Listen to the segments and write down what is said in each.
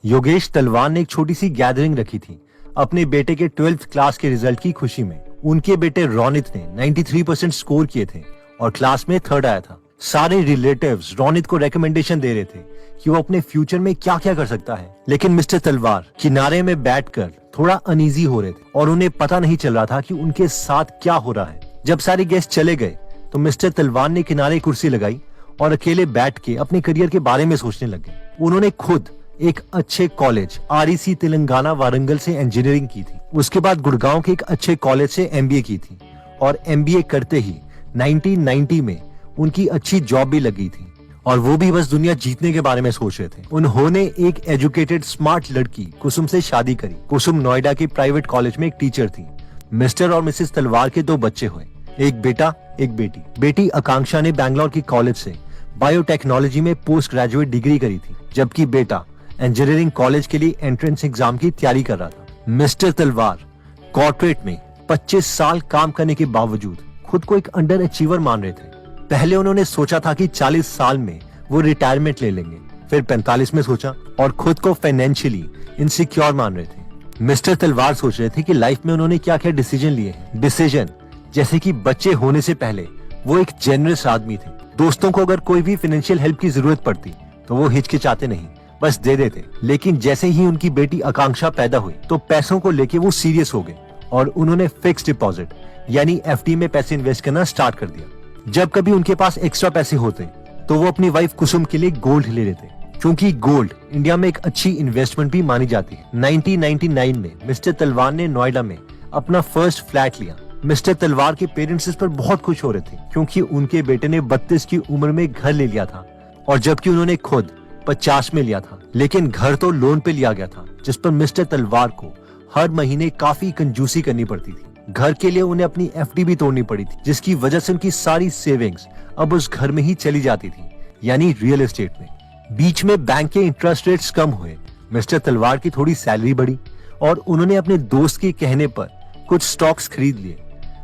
योगेश तलवार ने एक छोटी सी गैदरिंग रखी थी अपने बेटे के 12th क्लास के रिजल्ट की खुशी में। उनके बेटे रोनित ने 93% स्कोर किए थे और क्लास में 3rd आया था। सारे रिलेटिव्स रोनित को रेकमेंडेशन दे रहे थे कि वो अपने फ्यूचर में क्या क्या कर सकता है, लेकिन मिस्टर तलवार किनारे में बैठकर थोड़ा अनईजी हो रहे थे और उन्हें पता नहीं चल रहा था कि उनके साथ क्या हो रहा है। जब सारे गेस्ट चले गए तो मिस्टर तलवार ने किनारे कुर्सी लगाई और अकेले बैठ के अपने करियर के बारे में सोचने लगे। उन्होंने खुद एक अच्छे कॉलेज REC तेलंगाना वारंगल से इंजीनियरिंग की थी। उसके बाद गुड़गांव के एक अच्छे कॉलेज से MBA की थी और MBA करते ही 1990 में उनकी अच्छी जॉब भी लगी थी और वो भी बस दुनिया जीतने के बारे में सोच रहे थे। उन्होंने एक एजुकेटेड स्मार्ट लड़की कुसुम से शादी करी। कुसुम नोएडा के प्राइवेट कॉलेज में एक टीचर थी। मिस्टर और मिसेस तलवार के 2 बच्चे हुए, एक बेटा एक बेटी। बेटी आकांक्षा ने बैंगलोर की कॉलेज से बायोटेक्नोलॉजी में पोस्ट ग्रेजुएट डिग्री करी थी, जबकि बेटा इंजीनियरिंग कॉलेज के लिए एंट्रेंस एग्जाम की तैयारी कर रहा था। मिस्टर तलवार कॉर्पोरेट में 25 साल काम करने के बावजूद खुद को एक अंडर अचीवर मान रहे थे। पहले उन्होंने सोचा था कि 40 साल में वो रिटायरमेंट ले लेंगे, फिर 45 में सोचा और खुद को फाइनेंशियली इनसिक्योर मान रहे थे। मिस्टर तलवार सोच रहे थे कि लाइफ में उन्होंने क्या क्या डिसीजन लिए हैं। डिसीजन जैसे कि बच्चे होने से पहले वो एक जेनरस आदमी थे। दोस्तों को अगर कोई भी फाइनेंशियल हेल्प की जरूरत पड़ती तो वो हिचकिचाते नहीं, बस दे देते। लेकिन जैसे ही उनकी बेटी आकांक्षा पैदा हुई तो पैसों को लेके वो सीरियस हो गए और उन्होंने फिक्स डिपॉजिट यानी FD में पैसे इन्वेस्ट करना स्टार्ट कर दिया। जब कभी उनके पास एक्स्ट्रा पैसे होते तो वो अपनी वाइफ कुसुम के लिए गोल्ड ले लेते, क्योंकि गोल्ड इंडिया में एक अच्छी इन्वेस्टमेंट भी मानी जाती है। 1999 में मिस्टर तलवार ने नोएडा में अपना फर्स्ट फ्लैट लिया। मिस्टर तलवार के पेरेंट्स इस पर बहुत खुश हो रहे थे, क्योंकि उनके बेटे ने 32 की उम्र में घर ले लिया था और जबकि उन्होंने खुद 50 में लिया था। लेकिन घर तो लोन पे लिया गया था, जिस पर मिस्टर तलवार को हर महीने काफी कंजूसी करनी पड़ती थी। घर के लिए उन्हें अपनी FD भी तोड़नी पड़ी थी, जिसकी वजह से उनकी सारी सेविंग्स अब उस घर में ही चली जाती थी, यानी रियल एस्टेट में। बीच में बैंक के इंटरेस्ट रेट्स कम हुए, मिस्टर तलवार की थोड़ी सैलरी बढ़ी और उन्होंने अपने दोस्त के कहने पर कुछ स्टॉक्स खरीद लिए।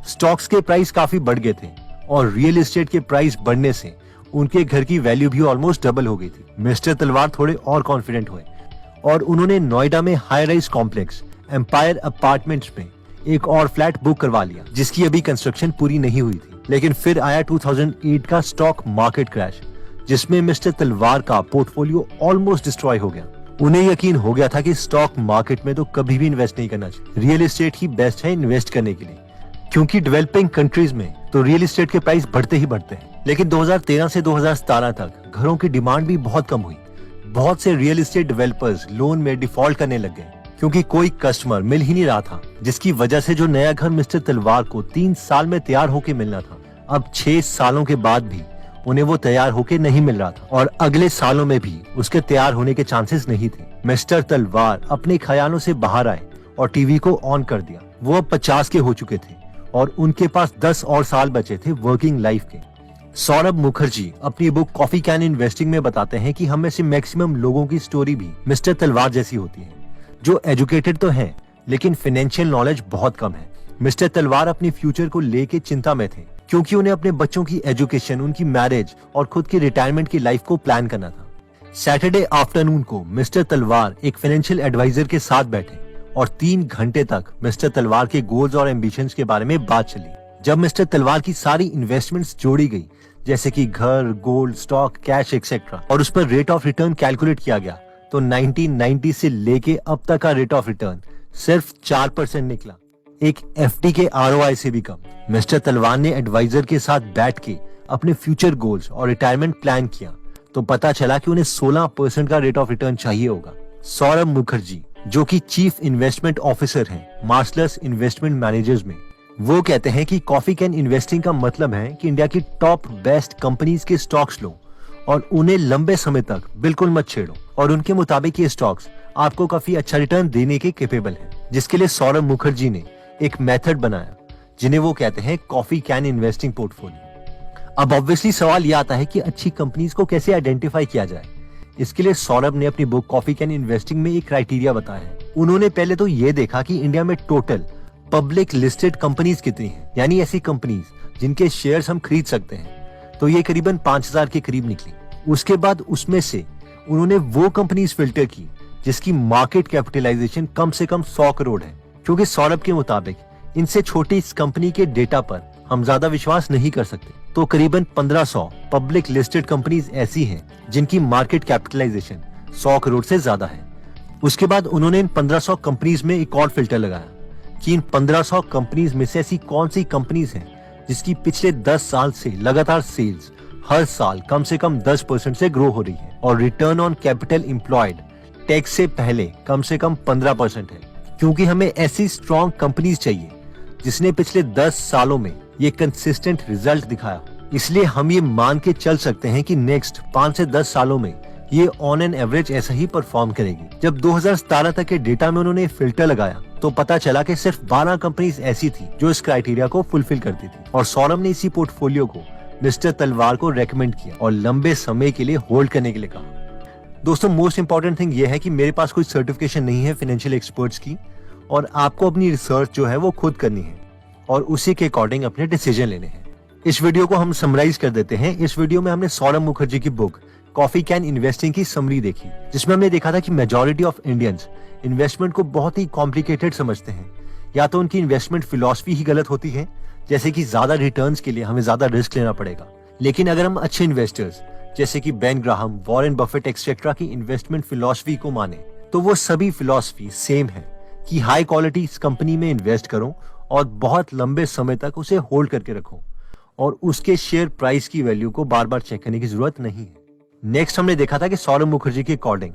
स्टॉक्स के प्राइस काफी बढ़ गए थे और रियल एस्टेट के प्राइस बढ़ने से उनके घर की वैल्यू भी ऑलमोस्ट डबल हो गई थी। मिस्टर तलवार थोड़े और कॉन्फिडेंट हुए और उन्होंने नोएडा में high rise complex Empire Apartments में एक और फ्लैट बुक करवा लिया, जिसकी अभी कंस्ट्रक्शन पूरी नहीं हुई थी। लेकिन फिर आया 2008 का स्टॉक मार्केट क्रैश, जिसमें मिस्टर तलवार का पोर्टफोलियो ऑलमोस्ट डिस्ट्रॉय हो गया। उन्हें यकीन हो गया था कि स्टॉक मार्केट में तो कभी भी इन्वेस्ट नहीं करना चाहिए, रियल एस्टेट ही बेस्ट है इन्वेस्ट करने के लिए, क्योंकि डेवलपिंग कंट्रीज में तो रियल एस्टेट के प्राइस बढ़ते ही बढ़ते हैं। लेकिन 2013 से 2017 तक घरों की डिमांड भी बहुत कम हुई। बहुत से रियल एस्टेट डेवलपर्स लोन में डिफॉल्ट करने लग गए, क्योंकि कोई कस्टमर मिल ही नहीं रहा था, जिसकी वजह से जो नया घर मिस्टर तलवार को 3 साल में तैयार होके मिलना था, अब 6 सालों के बाद भी उन्हें वो तैयार होके नहीं मिल रहा था और अगले सालों में भी उसके तैयार होने के चांसेस नहीं थे। मिस्टर तलवार अपने ख्यालों से बाहर आए और टीवी को ऑन कर दिया। वो अब 50 के हो चुके थे और उनके पास 10 और साल बचे थे वर्किंग लाइफ के। सौरभ मुखर्जी अपनी बुक कॉफी कैन इन्वेस्टिंग में बताते हैं कि हम में से मैक्सिमम लोगों की स्टोरी भी मिस्टर तलवार जैसी होती है, जो एजुकेटेड तो हैं लेकिन फाइनेंशियल नॉलेज बहुत कम है। मिस्टर तलवार अपनी फ्यूचर को लेके चिंता में थे, क्योंकि उन्हें अपने बच्चों की एजुकेशन, उनकी मैरिज और खुद की रिटायरमेंट की लाइफ को प्लान करना था। सैटरडे आफ्टरनून को मिस्टर तलवार एक फाइनेंशियल एडवाइजर के साथ बैठे और 3 घंटे तक मिस्टर तलवार के गोल्स और एम्बिशंस के बारे में बात चली। जब मिस्टर तलवार की सारी इन्वेस्टमेंट्स जोड़ी गई, जैसे कि घर, गोल्ड, स्टॉक, कैश एक्सेट्रा, और उस पर रेट ऑफ रिटर्न कैलकुलेट किया गया, तो 1990 से लेके अब तक का रेट ऑफ रिटर्न सिर्फ 4% निकला, एक FD के ROI से भी कम। मिस्टर तलवार ने एडवाइजर के साथ बैठ के अपने फ्यूचर गोल्स और रिटायरमेंट प्लान किया, तो पता चला कि उन्हें 16% का रेट ऑफ रिटर्न चाहिए होगा। सौरभ मुखर्जी, जो कि चीफ इन्वेस्टमेंट ऑफिसर हैं मार्शलस इन्वेस्टमेंट मैनेजर्स में, वो कहते हैं कि कॉफी कैन इन्वेस्टिंग का मतलब है कि इंडिया की टॉप बेस्ट कंपनीज के स्टॉक्स लो और उन्हें लंबे समय तक बिल्कुल मत छेड़ो, और उनके मुताबिक ये स्टॉक्स आपको काफी अच्छा रिटर्न देने के कैपेबल हैं, जिसके लिए सौरभ मुखर्जी ने एक मेथड बनाया, जिन्हें वो कहते हैं कॉफी कैन इन्वेस्टिंग पोर्टफोलियो। अब ऑब्वियसली सवाल ये आता है कि अच्छी कंपनीज को कैसे आइडेंटिफाई किया जाए। इसके लिए सौरभ ने अपनी बुक कॉफी कैन इन्वेस्टिंग में एक क्राइटेरिया बताया है। उन्होंने पहले तो ये देखा कि इंडिया में टोटल पब्लिक लिस्टेड कंपनीज कितनी हैं, यानी ऐसी कंपनीज जिनके शेयर्स हम खरीद सकते हैं, तो ये करीबन 5000 के करीब निकली। उसके बाद उसमें से उन्होंने वो कंपनीज फिल्टर की जिसकी मार्केट कैपिटलाइजेशन कम से कम 100 करोड़ है। क्योंकि सौरभ के मुताबिक इनसे छोटी इस कंपनी के डेटा पर हम ज्यादा विश्वास नहीं कर सकते, तो करीबन 1500 पब्लिक लिस्टेड कंपनीज ऐसी हैं जिनकी मार्केट कैपिटलाइजेशन 100 करोड़ से ज्यादा है। उसके बाद उन्होंने इन 1500 कंपनीज में एक और फिल्टर लगाया कि इन 1500 कंपनीज में से ऐसी कौन सी कंपनीज हैं जिसकी पिछले 10 साल से लगातार सेल्स हर साल कम से कम 10% से ग्रो हो रही है और return on capital employed tax से पहले कम से कम 15% है। क्योंकि हमें ऐसी स्ट्रॉन्ग कंपनीज चाहिए जिसने पिछले 10 सालों में ये कंसिस्टेंट रिजल्ट दिखाया, इसलिए हम ये मान के चल सकते हैं कि नेक्स्ट 5 से 10 सालों में ये ऑन एन एवरेज ऐसा ही परफॉर्म करेगी। जब 2017 तक के डेटा में उन्होंने फिल्टर लगाया तो पता चला कि सिर्फ 12 कंपनीज ऐसी थी जो इस क्राइटेरिया को फुलफिल करती थी और सौरभ ने इसी पोर्टफोलियो को मिस्टर तलवार को रेकमेंड किया और लंबे समय के लिए होल्ड करने के लिए कहा। दोस्तों, मोस्ट इंपॉर्टेंट थिंग ये है कि मेरे पास कोई सर्टिफिकेशन नहीं है फाइनेंशियल एक्सपर्ट्स की और आपको अपनी रिसर्च जो है वो खुद करनी है और उसी के अकॉर्डिंग अपने डिसीजन लेने हैं। इस वीडियो को हम समराइज कर देते हैं। इस वीडियो में हमने सौरभ मुखर्जी की बुक कॉफी कैन इन्वेस्टिंग की समरी देखी, जिसमें हमने देखा था कि मेजॉरिटी ऑफ इंडियंस इन्वेस्टमेंट को बहुत ही कॉम्प्लिकेटेड समझते हैं। या तो उनकी इन्वेस्टमेंट फिलॉसफी ही गलत होती है, जैसे कि ज्यादा रिटर्न्स के लिए हमें ज्यादा रिस्क लेना पड़ेगा। लेकिन अगर हम अच्छे इन्वेस्टर्स जैसे कि Ben Graham, Warren Buffett etcetera की इन्वेस्टमेंट फिलॉसफी को माने तो वो सभी फिलॉसफी सेम है कि हाई क्वालिटी कंपनी में इन्वेस्ट करो और बहुत लंबे समय तक उसे होल्ड करके रखो और उसके शेयर प्राइस की वैल्यू को बार बार चेक करने की जरूरत नहीं है। नेक्स्ट हमने देखा था कि सौरभ मुखर्जी के अकॉर्डिंग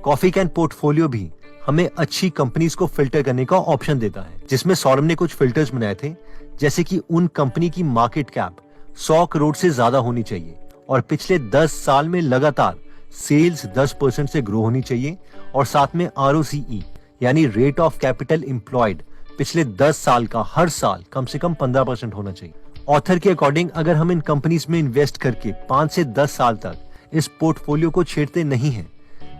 कॉफी कैन पोर्टफोलियो भी हमें अच्छी कंपनीज को फिल्टर करने का ऑप्शन देता है, जिसमें सौरभ ने कुछ फिल्टर्स बनाए थे, जैसे कि उन कंपनी की मार्केट कैप 100 करोड़ से ज्यादा होनी चाहिए और पिछले 10 साल में लगातार सेल्स 10% से ग्रो होनी चाहिए और साथ में ROCE यानी रेट ऑफ कैपिटल एम्प्लॉयड पिछले 10 साल का हर साल कम से कम 15% होना चाहिए। ऑथर के अकॉर्डिंग अगर हम इन कंपनीज में इन्वेस्ट करके 5 से 10 साल तक इस पोर्टफोलियो को छेड़ते नहीं हैं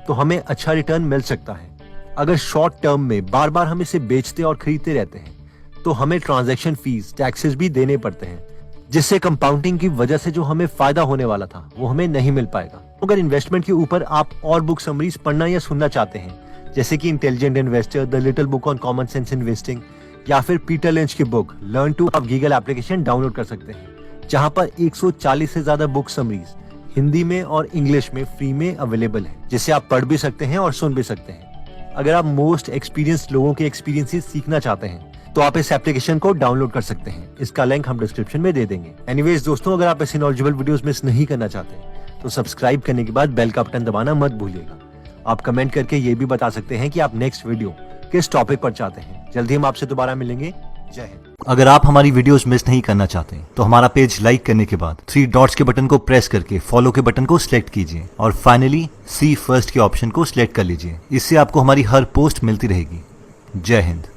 तो हमें अच्छा रिटर्न मिल सकता है। अगर शॉर्ट टर्म में बार बार हम इसे बेचते और खरीदते रहते हैं तो हमें ट्रांजैक्शन फीस, टैक्सेस भी देने पड़ते हैं, जिससे कंपाउंडिंग की वजह से जो हमें फायदा होने वाला था वो हमें नहीं मिल पाएगा। अगर इन्वेस्टमेंट के ऊपर आप और बुक समरीज पढ़ना या सुनना चाहते हैं, जैसे कि intelligent investor, the little book on common sense investing या फिर पीटर लिंच की बुक लर्न टू, आप गीगल एप्लीकेशन डाउनलोड कर सकते हैं, जहां पर 140 से ज्यादा बुक समरीज हिंदी में और इंग्लिश में फ्री में अवेलेबल है, जिसे आप पढ़ भी सकते हैं और सुन भी सकते हैं। अगर आप मोस्ट एक्सपीरियंस्ड लोगों के एक्सपीरियंसेस सीखना चाहते हैं तो आप इस एप्लीकेशन को डाउनलोड कर सकते हैं। इसका लिंक हम डिस्क्रिप्शन में दे देंगे। एनीवेज दोस्तों, अगर आप ऐसे नॉलेजेबल वीडियोस मिस नहीं करना चाहते तो सब्सक्राइब करने के बाद बेल का बटन दबाना मत भूलिएगा। आप कमेंट करके ये भी बता सकते हैं कि आप नेक्स्ट वीडियो किस टॉपिक पर चाहते हैं। जल्दी हम आपसे दोबारा मिलेंगे। जय हिंद। अगर आप हमारी वीडियोस मिस नहीं करना चाहते तो हमारा पेज लाइक करने के बाद 3 डॉट्स के बटन को प्रेस करके फॉलो के बटन को सिलेक्ट कीजिए और फाइनली सी फर्स्ट के ऑप्शन को सिलेक्ट कर लीजिए। इससे आपको हमारी हर पोस्ट मिलती रहेगी। जय हिंद।